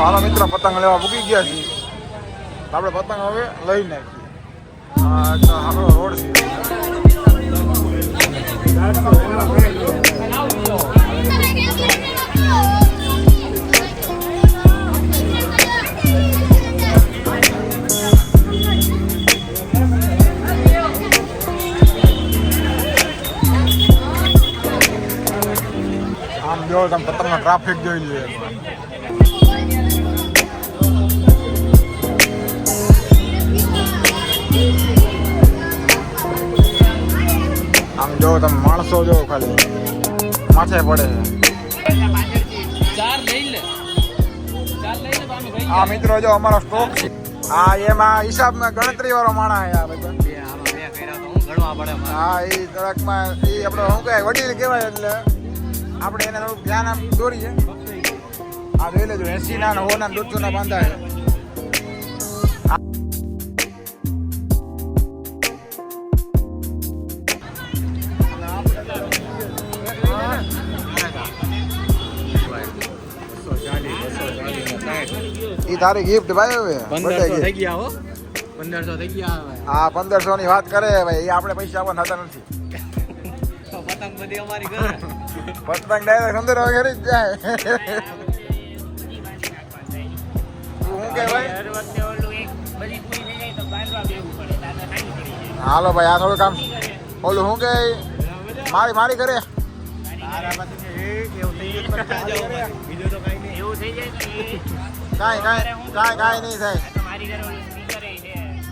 હાલો મિત્રો, પતંગ લેવા મૂકી ગયા છીએ. આપણે પતંગ હવે લઈ નાખીએ. આપણો રોડ છે. આમ જો તમે પતંગનો ટ્રાફિક જોઈ લે. આમ જો તમે માણસો જો ખાલી માથે પડે. આ મિત્રો જો અમારો સ્ટોક છે. આ એમાં હિસાબમાં ગણતરી વાળો માણસ છે. હા, એ દરકમાં એ આપણે શું કહેવાય, વડીલ કહેવાય. એટલે આપણે એને થોડુંક ધ્યાન આમ દોરીએ. આ જોઈ લેજો, 80 ના 100 ના 200 ના બાંધા છે. ઈ તારી ગિફ્ટ ભાઈ હવે 1500 થઈ ગયા હો. 1500 થઈ ગયા હવે. હા, 1500 ની વાત કરે ભાઈ. એ આપણે પૈસા આપવા થતા નથી. પતંગ બધી અમારી ઘરે. પતંગ ડાયરેક્ટ અંદર વગેરે જ જાય. હું કે ભાઈ હર વખતે ઓલું એક બધી પૂરી થઈ જાય તો બાંધવા બેવું પડે. હાલો ભાઈ, આ થોડું કામ ઓલું હું કે મારી ઘરે તારા પાસે એવું થઈ જાય. બીજું તો કઈ નહીં. એવું થઈ જાય કાંઈ નહીં થાય.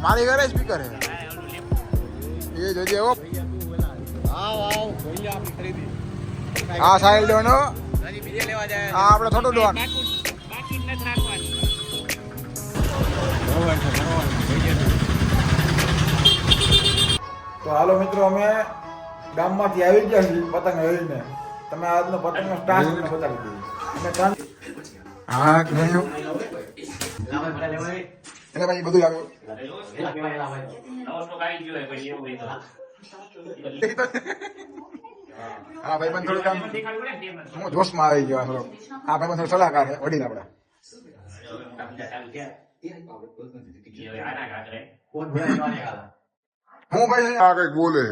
મારી ઘરે સ્પીકર છે. એ જોજે હો. હા, સાહેલ ડોનો. હા, આપણે થોડું ડોન. તો હાલો મિત્રો, અમે ગામમાંથી આવી ગયા છીએ પતંગ લઈને. તમે આજનો પતંગનો સ્ટાર્ટ તમને બતાવી દઈએ. હા, ગયું એટલે ભાઈ બધું આવ્યું. હા ભાઈ, પણ થોડું કામ હું જોશમાં આવી ગયો થોડો. હા ભાઈ, થોડો સલાહકાર છે વડીલ આપડા. હું ભાઈ આ કઈક બોલે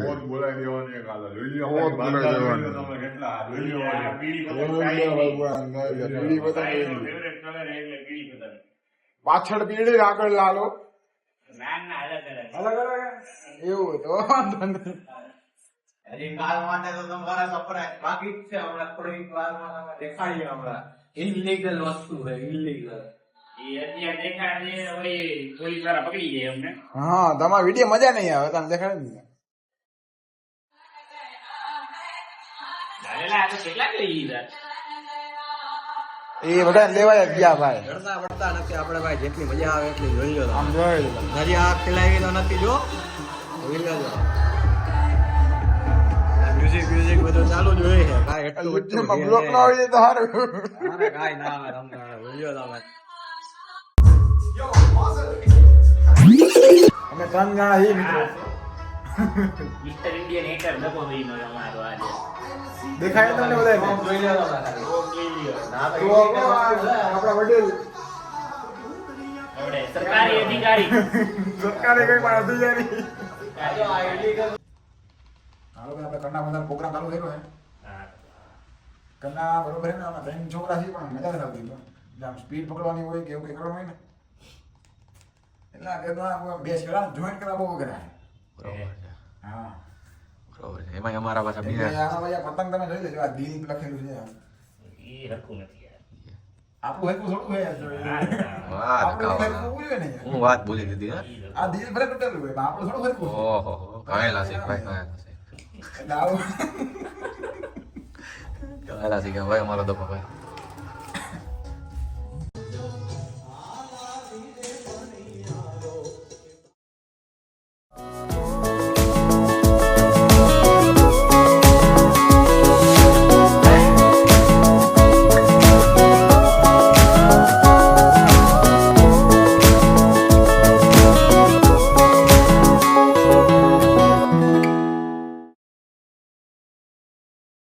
પાછળ પીડી આગળ લાલો. અલગ અલગ એવું તો વાંધો નહીં. હજી કાલ માટે તો તમારા સપરાય બાકી છે. હમણાં થોડીક વારમાં દેખાડીએ. હમણાં ઇલીગલ વસ્તુ છે. ઇલીગલ હા, તમારા વિડીયો મજા નહીં આવે. તમે દેખાડે ને એ બધા લેવાય ગયા ભાઈ. પડતા નથી આપણે ભાઈ. જેટલી મજા આવે એટલી જોઈ લો. આમ જોઈ લો. હજી આ ખેલાવી તો નથી. જો મ્યુઝિક બધું ચાલુ જ હોય છે. કાંઈ એટલું બ્લોક ના હોય તો સારું. કાંઈ ના આવે. અમે 3 જણા હી મિત્રો. મિસ્ટર ઇન્ડિયન હેટર ડબો વીનો અમારો આજે દેખાય તમને બધાય. જોઈ લો આપણા વડીલ આપણે સરકારી અધિકારી. સરકારી કઈ પણ અધિકારી. હાલો ભાઈ, આપણે કન્ના બંધાનો પ્રોગ્રામ ચાલુ થયો છે. કન્ના બરોબર છે ને. આમાં 3 છોકરા છે પણ મજા નથી આવતી. આમ સ્પીડ પકડવાની હોય કે એવું કંઈ કરવાનું હોય ને એટલે બે શેડા જોઈન્ટ કરવા બહુ કરાય. હા, બરોબર છે. એમાં અમારા પાછા પતંગ તમે જોઈ લેજો. આ દિલ લખેલું છે. એ હરખું નથી આપણું હરખું થોડું હોય. હું વાત બોલી દીધી. આ દિલ ભલે તૂટેલું હોય, આપણું થોડું હરખું. ઓહો, ઘાયલા છે ભાઈ, ઘાયલા છે. એટલે આવું હેલા થઈ ગયા ભાઈ અમારો દબો ભાઈ